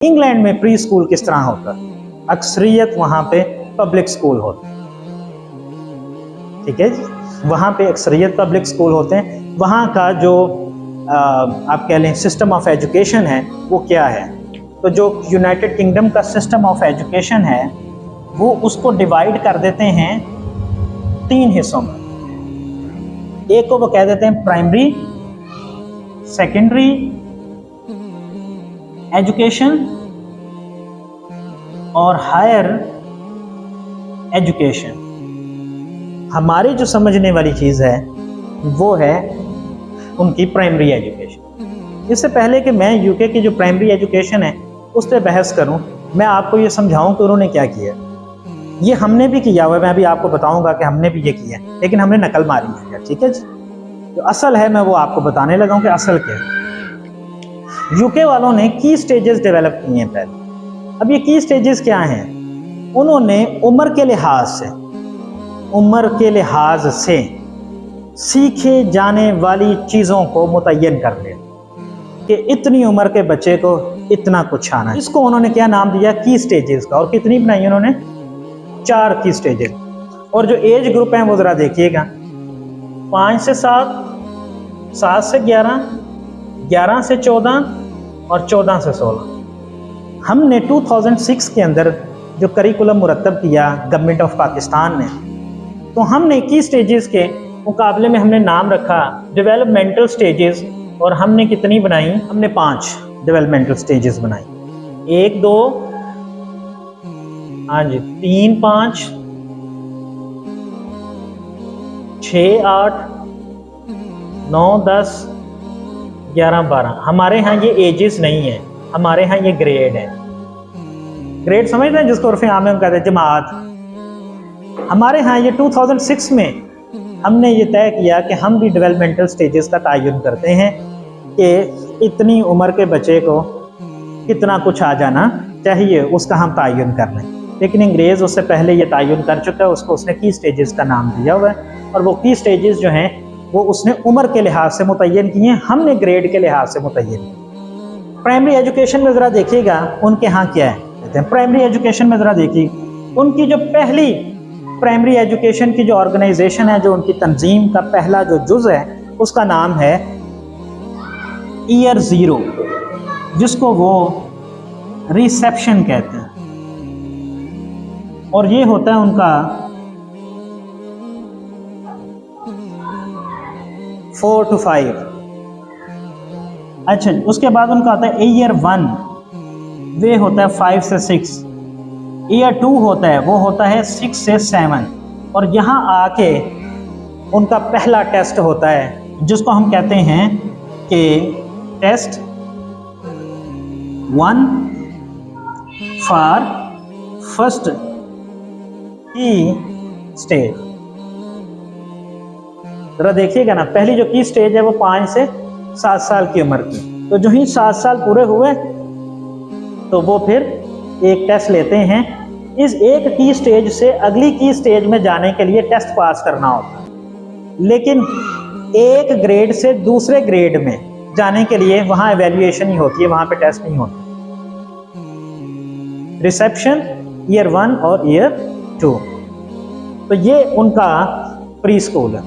England में pre school किस तरह होता है? अक्सरियत वहाँ पे पब्लिक स्कूल होते हैं, ठीक है जी। वहाँ पे अक्सरियत पब्लिक स्कूल होते हैं। वहाँ का जो आप कह लें सिस्टम ऑफ एजुकेशन है वो क्या है, तो जो यूनाइटेड किंगडम का सिस्टम ऑफ एजुकेशन है वो उसको डिवाइड कर देते हैं 3 हिस्सों में। एक को वो कह देते हैं प्राइमरी, सेकेंडरी एजुकेशन और हायर एजुकेशन। हमारी जो समझने वाली चीज़ है वो है उनकी प्राइमरी एजुकेशन। इससे पहले कि मैं यूके की जो प्राइमरी एजुकेशन है उस पर बहस करूं, मैं आपको ये समझाऊं कि उन्होंने क्या किया। ये हमने भी किया हुआ है, मैं अभी आपको बताऊंगा कि हमने भी ये किया है, लेकिन हमने नकल मारी है, ठीक है जी। जो असल है मैं वो आपको बताने लगा हूं कि असल क्या है। यूके वालों ने की स्टेजेस डेवलप किए हैं पहले। अब ये की स्टेजेस क्या हैं? उन्होंने उम्र के लिहाज से सीखे जाने वाली चीज़ों को मुतय्यन कर लिया कि इतनी उम्र के बच्चे को इतना कुछ आना है। इसको उन्होंने क्या नाम दिया? की स्टेजेस का। और कितनी बनाई उन्होंने? 4 की स्टेजेस। और जो एज ग्रुप हैं वो ज़रा देखिएगा, 5 से 7, 7 से 11, 11 से 14 और 14 से 16। हमने 2006 के अंदर जो करिकुलम मुरतब किया गवर्नमेंट ऑफ पाकिस्तान ने, तो हमने की स्टेजेस के मुकाबले में हमने नाम रखा डेवलपमेंटल स्टेजेस। और हमने कितनी बनाई? हमने 5 डेवलपमेंटल स्टेजेस बनाई। 1, 2, हाँ जी, 3, 5, 6, 8, 9, 10, 11, 12। हमारे यहाँ ये एजेस नहीं है, हमारे यहाँ ये ग्रेड है। ग्रेड समझते हैं जिसको उर्फ़े आम में हम कहते हैं जमात। हमारे यहाँ ये 2006 में हमने ये तय किया कि हम भी डेवलपमेंटल स्टेजेस का तयन करते हैं कि इतनी उम्र के बच्चे को कितना कुछ आ जाना चाहिए, उसका हम तयन कर लें। लेकिन अंग्रेज़ उससे पहले ये तयन कर चुका है, उसको उसने की स्टेजेस का नाम दिया हुआ है। और वो की स्टेजेस जो हैं वो उसने उम्र के लिहाज से मुतय्यन किए हैं, हमने ग्रेड के लिहाज से मुतय्यन। प्राइमरी एजुकेशन में ज़रा देखिएगा उनके यहाँ क्या है। कहते हैं प्राइमरी एजुकेशन में ज़रा देखिए उनकी जो पहली प्राइमरी एजुकेशन की जो ऑर्गेनाइजेशन है, जो उनकी तंजीम का पहला जो जुज़ है उसका नाम है ईयर 0, जिसको वो रिसेप्शन कहते हैं। और ये होता है उनका 4 to 5। अच्छा, उसके बाद उनका आता है ईयर 1, वे होता है 5 से 6। ईयर 2 होता है, वो होता है 6 से 7। और यहाँ आके उनका पहला टेस्ट होता है जिसको हम कहते हैं कि टेस्ट 1 फॉर फर्स्ट की स्टेज। जरा देखिएगा ना, पहली जो की स्टेज है वो 5 से 7 साल की उम्र की। तो जो ही 7 साल पूरे हुए तो वो फिर एक टेस्ट लेते हैं। इस एक की स्टेज से अगली की स्टेज में जाने के लिए टेस्ट पास करना होता है। लेकिन एक ग्रेड से दूसरे ग्रेड में जाने के लिए वहाँ एवेल्युएशन ही होती है, वहाँ पे टेस्ट नहीं होता। रिसेप्शन ईयर 1 और ईयर 2। तो ये उनका प्री स्कूल है।